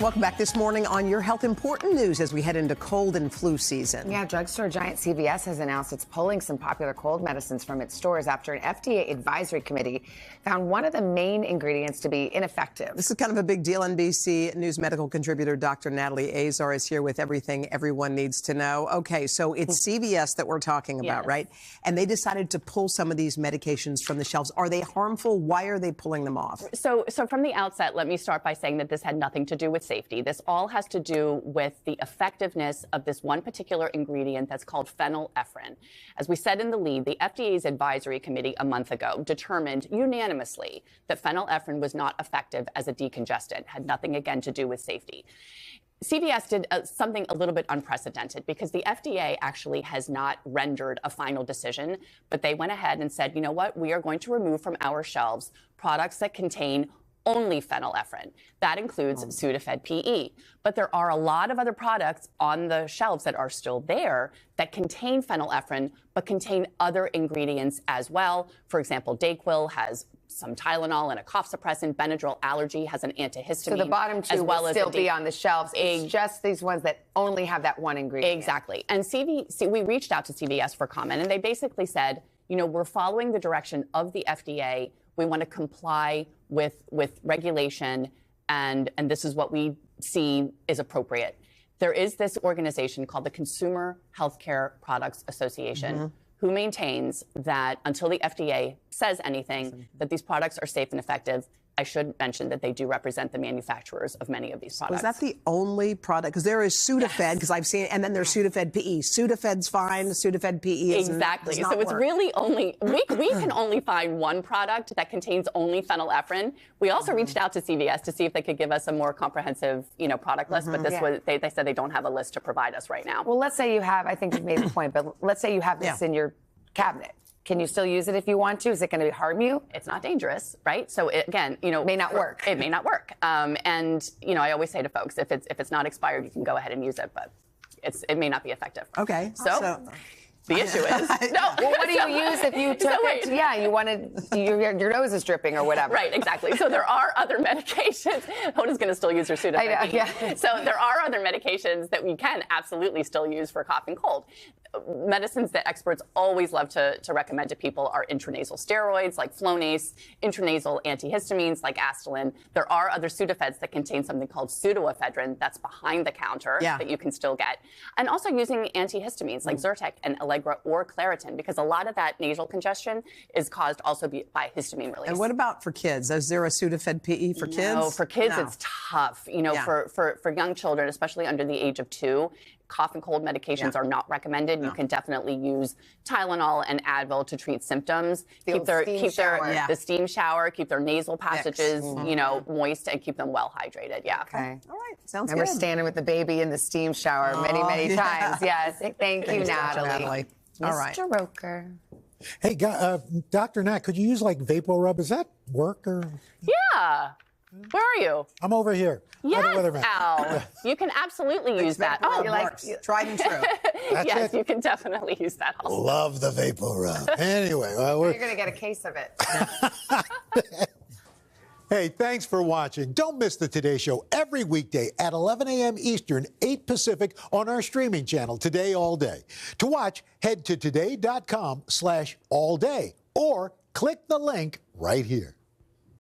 Welcome back this morning on Your Health Important News as we head into cold and flu season. Yeah, drugstore giant CVS has announced it's pulling some popular cold medicines from its stores after an FDA advisory committee found one of the main ingredients to be ineffective. This is kind of a big deal. NBC News medical contributor Dr. Natalie Azar is here with everything everyone needs to know. Okay, so it's CVS that we're talking about, Yes. right? And they decided to pull some of these medications from the shelves. Are they harmful? Why are they pulling them off? So from the outset, let me start by saying that this had nothing to do with safety. This all has to do with the effectiveness of this one particular ingredient that's called phenylephrine. As we said in the lead, the FDA's advisory committee a month ago determined unanimously that phenylephrine was not effective as a decongestant, had nothing again to do with safety. CVS did something a little bit unprecedented because the FDA actually has not rendered a final decision, but they went ahead and said, you know what, we are going to remove from our shelves products that contain only phenylephrine. That includes Sudafed PE. But there are a lot of other products on the shelves that are still there that contain phenylephrine, but contain other ingredients as well. For example, Dayquil has some Tylenol and a cough suppressant. Benadryl Allergy has an antihistamine. So the bottom two as well will as still be on the shelves. It's just these ones that only have that one ingredient. Exactly. And we reached out to CVS for comment, and they basically said, you know, we're following the direction of the FDA. We want to comply with regulation, and this is what we see is appropriate. There is this organization called the Consumer Healthcare Products Association who maintains that until the FDA says anything, that these products are safe and effective. I should mention that they do represent the manufacturers of many of these products. Was that the only product? Because there is Sudafed, because I've seen it, and then there's Sudafed PE. Sudafed's fine, Sudafed PE isn't. Exactly. Does not So it's work. really only, we can only find one product that contains only phenylephrine. We also reached out to CVS to see if they could give us a more comprehensive, product list, but this was, they said they don't have a list to provide us right now. Well, let's say you have, I think you've made the point, but let's say you have this in your cabinet. Can you still use it if you want to? Is it going to harm you? It's not dangerous, right? So again, It may not work. It may not work. And I always say to folks, if it's not expired, you can go ahead and use it, but it may not be effective. Okay. So the issue is no. Well, what do you use if you took it? Yeah, you wanted your nose is dripping or whatever. Right, exactly. So there are other medications. Hoda's going to still use her Sudafed. I know, yeah. So there are other medications that we can absolutely still use for cough and cold. Medicines that experts always love to recommend to people are intranasal steroids like Flonase, intranasal antihistamines like Astelin. There are other Sudafeds that contain something called pseudoephedrine that's behind the counter that you can still get. And also using antihistamines like Zyrtec and Allegra or Claritin, because a lot of that nasal congestion is caused also by histamine release. And what about for kids? Is there a Sudafed PE for kids? No, for kids it's tough. For young children, especially under the age of 2, cough and cold medications are not recommended. You can definitely use Tylenol and Advil to treat symptoms. Keep the steam shower, keep their nasal passages, moist, and keep them well hydrated. Yeah. Okay. All right. Sounds Remember good. standing with the baby in the steam shower many times. Yes. Thank you, Natalie. All right. Mr. Roker. Hey, Dr. Nat, could you use like Vapor Rub? Does that work? Or? Yeah. Where are you? I'm over here. Yes, Al. You can absolutely use that. Oh, you like tried and true. Yes, you can definitely use that also. Love the Vapor Rub. Anyway, You're going to get a case of it. Hey, thanks for watching. Don't miss the Today Show every weekday at 11 a.m. Eastern, 8 Pacific on our streaming channel, Today All Day. To watch, head to today.com/allday or click the link right here.